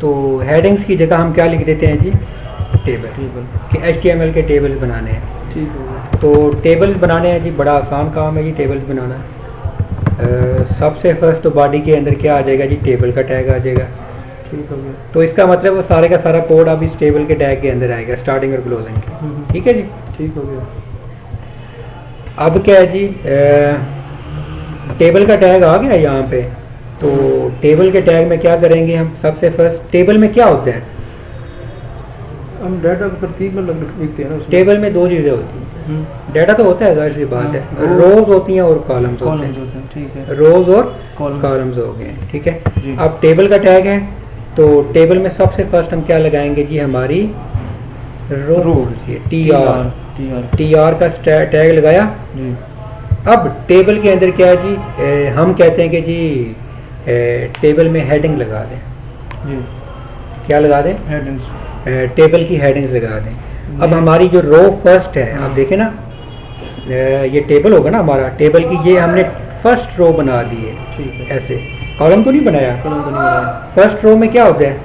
तो हेडिंग्स की जगह हम क्या लिख देते हैं जी, टेबल कि HTML के टेबल्स बनाने हैं। ठीक है। तो टेबल्स बनाने हैं जी, बड़ा आसान काम है जी टेबल्स बनाना। सबसे फर्स्ट तो बॉडी के अंदर क्या आ जाएगा जी, टेबल का टैग आ जाएगा। ठीक हो गया। तो इसका मतलब वो सारे का सारा कोड अब इस टेबल के टैग के अंदर आएगा, स्टार्टिंग और क्लोजिंग के। ठीक है जी, ठीक हो गया। अब क्या है जी, टेबल का टैग आ गया यहाँ पे। तो टेबल के टैग में क्या करेंगे हम, सबसे फर्स्ट टेबल में क्या होता है, हम डाटा को तरतीब में लिखते हैं ना उसमें। टेबल में दो चीज़ें होती हैं। डाटा तो होता है, जाहिर सी बात है, हाँ, रोज होती हैं और कॉलम्स होते कॉलम्स हैं। होते हैं। ठीक है। रोज और कॉलम्स। कॉलम्स हो गए, ठीक है। जी। अब टेबल का टैग है, तो टेबल में सबसे फर्स्ट हम क्या लगाएंगे जी, हमारी रो रो। TR TR का टैग लगाया। जी। अब टेबल के अंदर क्या है जी, हम कहते हैं कि जी टेबल में हेडिंग लगा दें। जी। क्या लगा दें, हेडिंग्स। टेबल की हेडिंग्स लगा दें। अब हमारी जो रो फर्स्ट है, आप देखें ना, ये टेबल होगा ना हमारा, टेबल की ये हमने फर्स्ट रो बना दी है। ठीक है। ऐसे कॉलम तो नहीं बनाया, कॉलम तो नहीं बनाया। फर्स्ट रो में क्या होता है,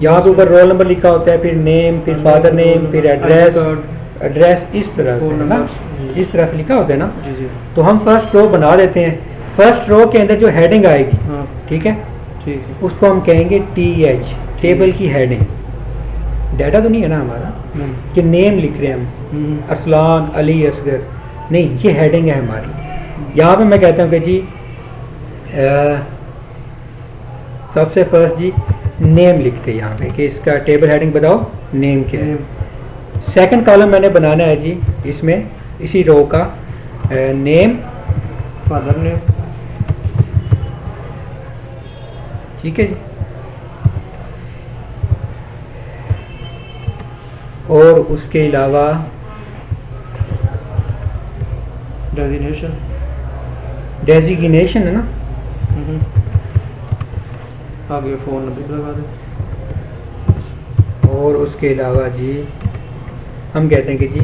यहाँ पे ऊपर रोल नंबर लिखा होता है, फिर नेम, फिर फादर नेम, फिर एड्रेस, इस तरह से है ना, इस तरह से लिखा होता है ना। जी जी। तो हम फर्स्ट रो बना देते हैं। फर्स्ट रो के अंदर जो हेडिंग आएगी, हाँ। ठीक है, ठीक है। उसको हम कहेंगे TH, टेबल की हेडिंग। डाटा तो नहीं है ना हमारा कि नेम लिख रहे हैं हम, अरसलान अली असगर, नहीं, ये हेडिंग है हमारी। यहाँ पे मैं कहता हूँ कि जी सबसे फर्स्ट जी नेम लिखते हैं यहाँ पे कि इसका टेबल हेडिंग बताओ, नेम क्या है। सेकंड कॉलम मैंने बनाना है जी इसमें, इसी रो का, नेम, फादर नेम। ठीक है जी, और उसके अलावा डेजिग्नेशन है ना, आगे फ़ोन नंबर लगा दें। और उसके अलावा जी हम कहते हैं कि जी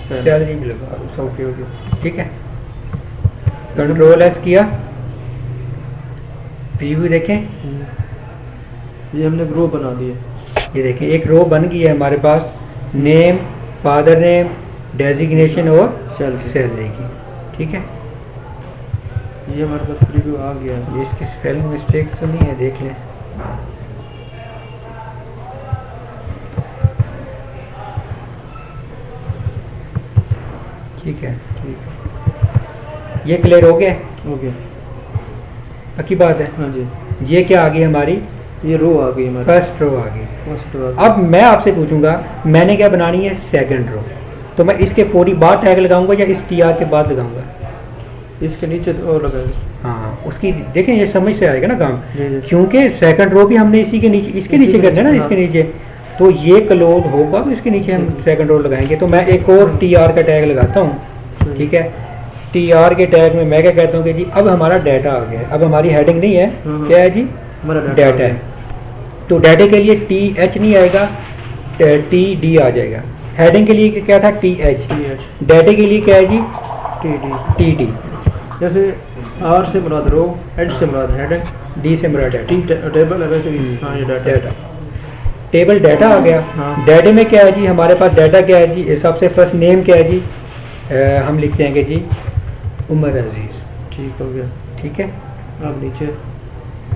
सैलरी भी लगा दो। Okay okay. ठीक है, कंट्रोल एस किया, प्रीव्यू देखें, ये हमने रो बना दी है। ये देखें एक रो बन गई है हमारे पास, नेम, फादर नेम, डेजिग्नेशन और सैलरी की। ठीक है, ये हमारे पास प्रीव्यू आ गया है। ये इसकी स्पेलिंग मिस्टेक्स तो नहीं है, देख लें। ठीक है, ठीक ये क्लियर हो गया, हो गया। पक्की बात है। हाँ जी। ये क्या आ गई हमारी, ये रो आ गई हमारी, फर्स्ट रो आ गई। First row. अब मैं आपसे पूछूंगा, मैंने क्या बनानी है, सेकंड रो, तो मैं इसके 40 बाद टैग लगाऊंगा या इस TR के बाद लगाऊंगा, इसके नीचे तो और लगाएंगे। हाँ, उसकी देखें, ये समझ से आएगा ना काम, जी जी। क्योंकि सेकंड रो भी हमने इसी के नीचे, इसके नीचे करना है ना, इसके नीचे, तो ये क्लोज होगा तो इसके नीचे हम सेकंड रो लगाएंगे। तो मैं एक और TR का टैग लगाता हूँ। ठीक है, TR के टैग में मैं क्या कहता हूँ कि जी अब हमारा डाटा आ गया है, अब हमारी हेडिंग नहीं है, क्या है जी, हमारा डाटा है। तो डाटे के लिए TH नहीं आएगा, TD आ जाएगा। हेडिंग के लिए क्या था, TH, डाटे के लिए क्या है जी, TD। जैसे R से मुराद रो, H से मुराद हेडिंग, D से मुराद डाटा, टेबल है वैसे भी। हाँ, ये डाटा। टेबल डाटा आ गया। हाँ। डाटे में क्या है जी, हमारे पास डाटा क्या है जी, सबसे फर्स्ट नेम क्या है जी, हम लिखते हैं कि जी उमर अजीज़। ठीक हो गया। ठीक है, अब नीचे,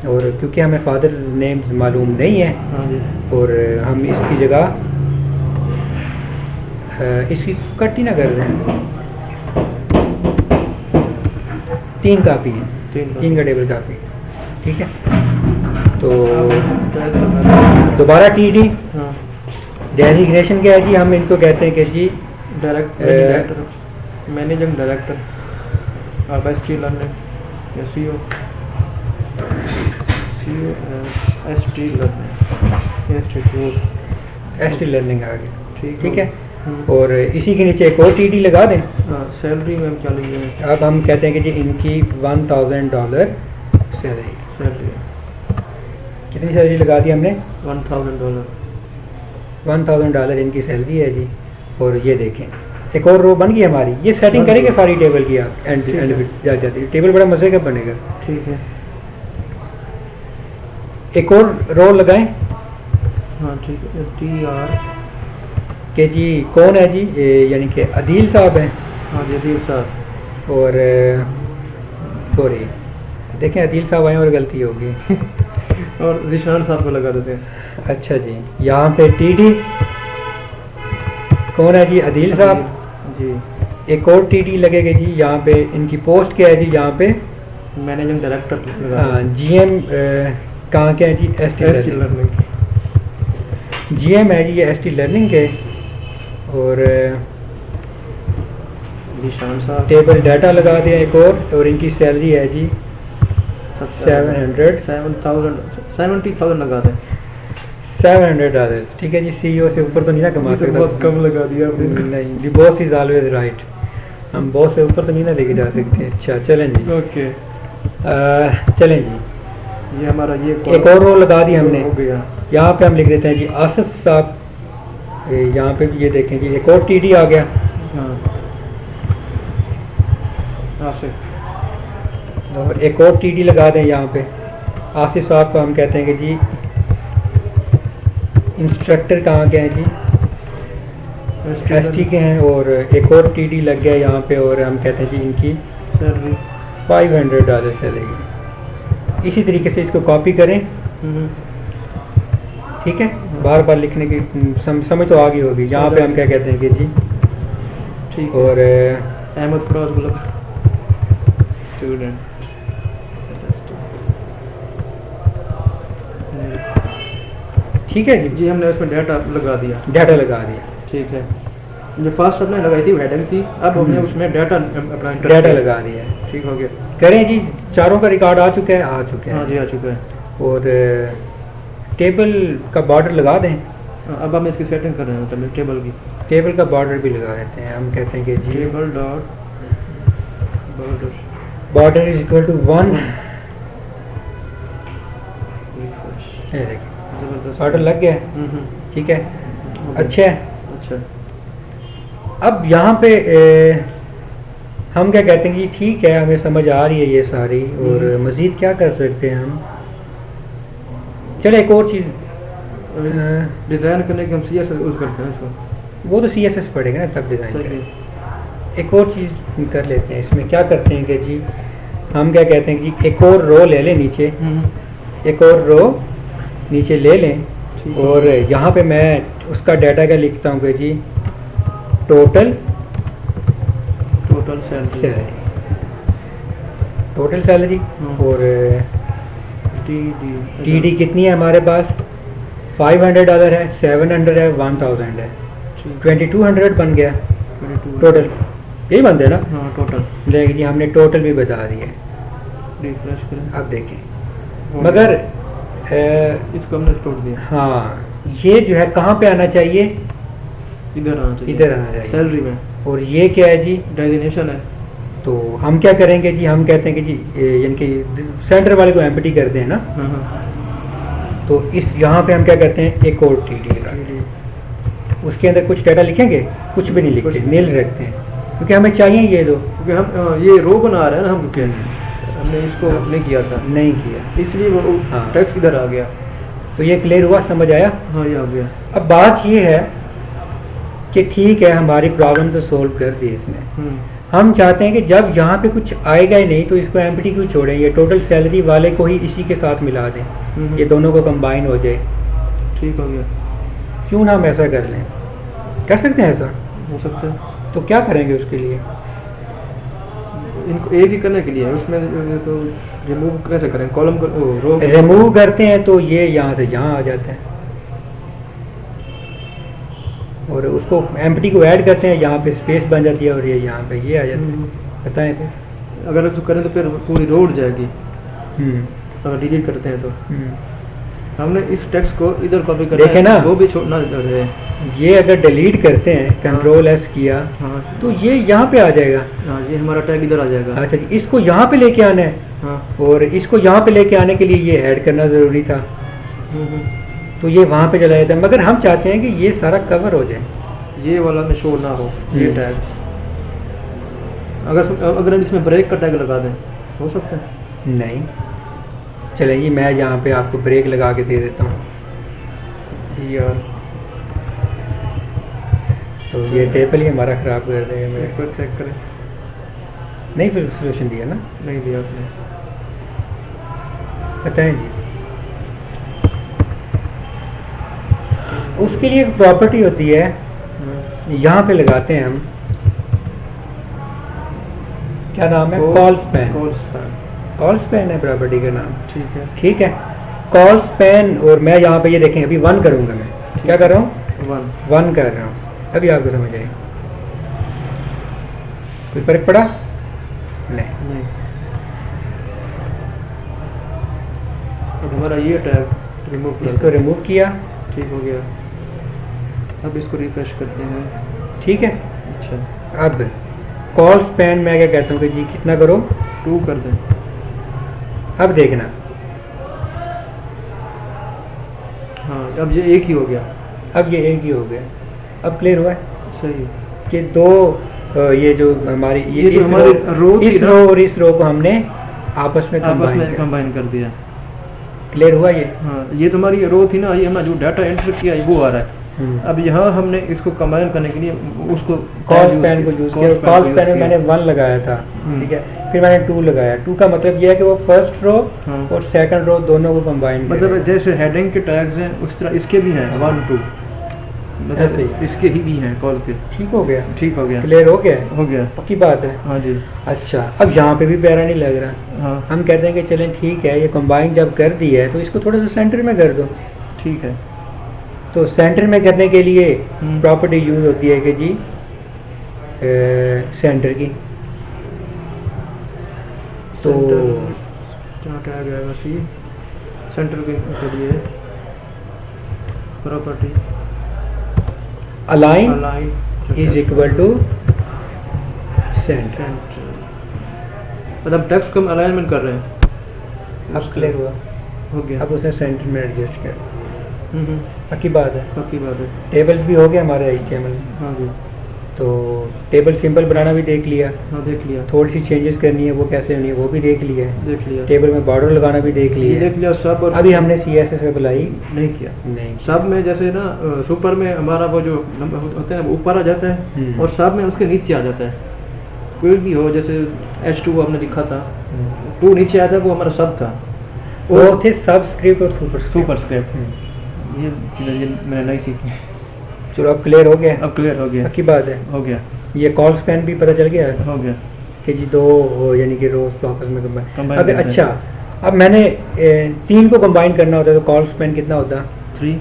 और क्योंकि हमें फादर नेम मालूम नहीं है, हाँ जी, और हम इसकी जगह इसकी कट ही ना कर दें, 3 काफ़ी है, 3 का टेबल काफ़ी। ठीक है, तो दोबारा TD। हाँ, डेजिग्नेशन क्या है जी, हम इनको कहते हैं कि ji director, managing director, ST learning या CO, ST learning, ST learning आ गया। ठीक है, हम्म। और इसी के नीचे एक और TD लगा दें। हाँ, सैलरी में हम क्या लिखेंगे, अब हम कहते हैं कि जी इनकी $1000 सैलरी। कितनी सैलरी लगा दी हमने, $1000। $1000 इनकी सैलरी है जी। और ये देखें एक और रो बन गई हमारी। ये सेटिंग करेंगे सारी टेबल की, आप एंड जा जाती है टेबल, बड़ा मजे का बनेगा। ठीक है, एक और रो लगाएं हाँ ठीक है, TR। कि जी कौन है जी, यानी कि अदील साहब हैं। हाँ जी, अदील साहब। और सॉरी, देखें अदील साहब आए और गलती होगी। और जिशान साहब को लगा देते हैं। अच्छा जी, यहाँ पे TD कौन है जी, अदील साहब। जी। एक और TD लगेगा जी, यहाँ पे इनकी पोस्ट क्या है जी, यहाँ पे मैनेजिंग डायरेक्टर लगा GM कहाँ के हैं जी, ST लर्निंग। GM है जी ये ST लर्निंग के। और जिशान साहब। टेबल डाटा लगा दें एक और इनकी सैलरी है जी 70,000 लगा दें। $700। ठीक है जी, CEO से ऊपर तो नहीं ना कमा ये तो सकता। बहुत कम लगा दिया आपने। नहीं जी, बॉस इज ऑलवेज राइट। हम बॉस से ऊपर तो नहीं ना लेके जा सकते। अच्छा चलें जी, ओके। चलें जी, ये हमारा ये एक और रो लगा दी हमने। हो गया। यहाँ पे हम लिख देते हैं जी आसिफ साहब। यहाँ पे भी ये देखें जी, एक और TD आ गया। हाँ आसिफ। और एक और TD लगा दें यहाँ पे। आसिफ साहब को हम कहते हैं कि जी इंस्ट्रक्टर कहाँ के हैं जी, ST के हैं। और एक और TD लग गया यहाँ पे, और हम कहते हैं जी इनकी सैलरी $500 सैलरी। इसी तरीके से इसको कॉपी करें, ठीक है। बार बार लिखने की समझ तो आ गई होगी। यहाँ पे हम क्या कहते हैं कि जी, ठीक। और अहमद फराज गुलाब स्टूडेंट। ठीक है जी, जी हमने उसमें डाटा लगा दिया। डाटा लगा दिया। ठीक है, जो फर्स्ट हमने लगाई थी वो हेडिंग थी, अब हमने उसमें डाटा अपना enter डाटा किया। लगा दिया। ठीक हो गया। करें जी, चारों का रिकॉर्ड आ चुका है, आ चुका हाँ है। जी आ चुका है। और टेबल का बॉर्डर लगा दें। अब हम इसकी सेटिंग कर रहे हैं मतलब टेबल की। टेबल का बॉर्डर भी लगा देते हैं। हम कहते हैं कि ji table dot border. Border is equal to 1। ये देखिए जबरदस्त बॉर्डर लग गया है, हम्म। ठीक है, ओके। अच्छा है। अच्छा अब यहाँ पे हम क्या कहते हैं कि ठीक है, हमें समझ आ रही है ये सारी, और मज़ीद क्या कर सकते हैं हम। चलो एक और चीज़, डिज़ाइन करने के हम CSS यूज़ करते हैं इसको। वो तो CSS पड़ेगा ना तब डिज़ाइन सही। करें। एक और चीज़ कर लेते हैं इसमें। क्या करते हैं कि जी हम क्या कहते हैं कि जी एक और रो ले लें नीचे, एक और रो नीचे ले लें। ठीक है। और यहाँ पे मैं उसका डाटा क्या लिखता हूँ कि ji total salary. Salary, total salary. और TD कितनी है हमारे पास, $500 है, $700 है, 1000 है, 2200 बन गया टोटल। यही बनते हैं ना। हाँ टोटल। लेकिन जी हमने टोटल भी बता दिया है। रिफ्रेश करें। अब देखें, मगर इसको हमने तोड़ दिया। हाँ, ये जो है कहाँ पे आना चाहिए, इधर आना चाहिए। इधर आना चाहिए सैलरी में। और ये क्या है जी, डेजिग्नेशन है। तो हम क्या करेंगे जी, हम कहते हैं कि जी यानी कि सेंटर वाले को एम्प्टी करते हैं ना। हाँ हाँ। तो इस यहाँ पे हम क्या करते हैं, एक और TD लगा देते हैं। उसके अंदर कुछ डाटा लिखेंगे, कुछ भी नहीं लिखते, नील रखते हैं, क्योंकि हमें चाहिए ये दो। क्योंकि हम ये रो बना रहे हैं ना हम, क्या हमने इसको नहीं किया था, नहीं किया, इसलिए वो हाँ। टेक्स्ट इधर आ गया। तो ये क्लियर हुआ, समझ आया। हाँ ये आ गया। अब बात ये है कि ठीक है, हमारी प्रॉब्लम तो सोल्व कर दी इसने। हम चाहते हैं कि जब यहाँ पे कुछ आएगा ही नहीं तो इसको एम्प्टी क्यों छोड़ें, ये टोटल सैलरी वाले को ही इसी के साथ मिला दें, ये दोनों को कंबाइन हो जाए। ठीक हो गया। क्यों ना हम ऐसा कर लें, कर सकते हैं ऐसा। हो सकता है। तो क्या करेंगे उसके लिए, इनको एक ही करने के लिए उसमें तो रिमूव कैसे करें, कॉलम रो रिमूव करते हैं तो ये यहाँ से यहाँ आ जाता है, और उसको एम्प्टी को ऐड करते हैं, यहाँ पे स्पेस बन जाती है, और ये यहाँ पे ये आ जाता है। बताएं फिर। अगर उसको करें तो फिर पूरी रो उड़ जाएगी। हम्म, अगर डिलीट करते हैं तो हम्म। हमने इस टेक्स्ट को इधर कॉपी करना देखे है, ना? वो भी छोड़ना है। ये अगर डिलीट करते हैं, कंट्रोल S किया, हाँ तो ये यहाँ पे आ जाएगा। हाँ, ये हमारा टैग इधर आ जाएगा। अच्छा जी, इसको यहाँ पे लेके आना है, हाँ। और इसको यहाँ पे लेके आने के लिए ये ऐड करना ज़रूरी था, तो ये वहाँ पे चला जाता है। मगर हम चाहते हैं कि ये सारा कवर हो जाए, ये वाला में शो ना हो ये टैग। अगर हम इसमें ब्रेक का टैग लगा दें हो सकता है? नहीं चले जी मैं यहाँ पे आपको ब्रेक लगा के दे देता हूँ। यार तो ये टेबल ही हमारा ख़राब कर देगा मेरे। इसको चेक करें। नहीं फिर सोल्यूशन दिया ना, नहीं दिया उसने। बताएं जी। उसके लिए एक प्रॉपर्टी होती है, यहाँ पे लगाते हैं हम, क्या नाम है, call span. Call span. Call span है प्रॉपर्टी का नाम। ठीक है। ठीक है, कॉल स्पैन। और मैं यहाँ पे ये देखें अभी 1 करूँगा, मैं क्या कर रहा हूँ, 1 कर रहा हूँ। अभी आपको समझ आए, कोई फर्क पड़ा? नहीं। अब हमारा ये टैग रिमूव, इसको रिमूव किया, ठीक हो गया। अब इसको रिफ्रेश करते हैं। ठीक है। अच्छा, अब कॉल स्पैन मैं क्या कहता हूँ कि जी कितना करो, 2 कर दें। अब देखना, हाँ अब ये एक ही हो गया। अब ये एक ही हो गया। अब क्लियर हुआ है सही। कि दो ये जो हमारी ये जो हमारी रो थी इस ना, रो और इस रो को हमने आपस में कंबाइन कर दिया। क्लियर हुआ ये? हाँ, ये तुम्हारी रो थी ना, ये हमारा जो डाटा एंटर किया है वो आ रहा है। अब यहाँ हमने इसको कंबाइन करने के लिए उसको कॉल स्पैन को यूज किया। कॉल स्पैन में मैंने 1 लगाया था, ठीक है, फिर मैंने 2 लगाया। 2 का मतलब ये है कि वो फर्स्ट रो और सेकंड रो दोनों को कंबाइन, मतलब जैसे हेडिंग के टैग्स हैं उस तरह इसके भी हैं 1 2, ऐसे ही इसके ही भी हैं कॉल के। ठीक हो गया? ठीक हो गया। क्लियर हो गया? हो गया। पक्की बात है? हाँ जी। अच्छा, अब यहाँ पे भी प्यारा नहीं लग रहा। हाँ हम कहते हैं कि चलें ठीक है, ये कंबाइन जब कर दी है तो इसको थोड़ा सा सेंटर में कर दो। ठीक है। तो सेंटर में करने के लिए हम्म। प्रॉपर्टी यूज होती है कि जी सेंटर की। तो क्या टैग है वैसे सेंटर के लिए property align is equal to centre. मतलब टेक्स्ट को हम अलाइनमेंट कर रहे हैं। अब क्लियर हुआ? हो गया। अब उसने सेंटर में एडजस्ट कर। हम्म, पक्की बात है? पक्की बात है। टेबल्स भी हो गया हमारा HTML। हाँ जी। तो टेबल सिंपल बनाना भी देख लिया, हाँ देख लिया। थोड़ी सी चेंजेस करनी है वो कैसे होनी है वो भी देख लिया है, देख लिया। टेबल में बॉर्डर लगाना भी देख ये लिया। देख लिया सब। और अभी हमने CSS अप्लाई नहीं किया। नहीं। सब में जैसे ना सुपर में हमारा वो जो नंबर होते हैं वो ऊपर आ जाता है और सब में उसके नीचे आ जाता है। कोई भी हो, जैसे H2 आपने लिखा था, 2 नीचे आता है, वो हमारा सब था। वो थे सबस्क्रिप्ट और सुपर स्क्रिप्ट। ये मैंने नहीं सीखी। चलो अब क्लियर हो गया? अब क्लियर हो गया। पक्की बात है? हो गया। ये कॉल स्पैन भी पता चल गया हो गया कि जी 2 यानी कि रोज को आपस में Combine कंबाइन। अब करते हैं। अच्छा, अब मैंने 3 को कंबाइन करना होता है तो कॉल स्पैन कितना होता? 3।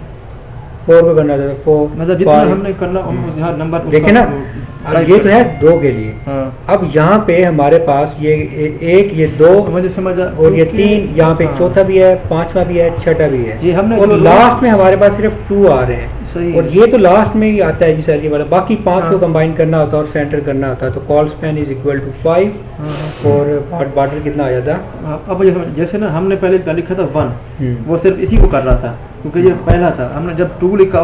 4 को करना होता है 4, मतलब जितना हमने करना यहाँ नंबर देखे ना। अब ये तो है 2 के लिए। हाँ। अब यहाँ पे हमारे पास ये 1, ये 2 मुझे समझ आ, और ये 3, यहाँ पे हाँ। चौथा भी है, 5वां भी है, 6ठा भी है। ये हमने और जो लास्ट में हमारे पास सिर्फ 2 आ रहे हैं। सही और है। ये तो लास्ट में ही आता है जी सैलरी वाला, बाकी 5 को हाँ। कंबाइन करना होता है और सेंटर करना होता है। तो colspan is equal to 5 हाँ। और बॉर्डर कितना आ जाता? अब जैसे ना हमने पहले लिखा था 1, हम्म। वो सिर्फ इसी को कर रहा था क्योंकि ये पहला था। हमने जब 2 लिखा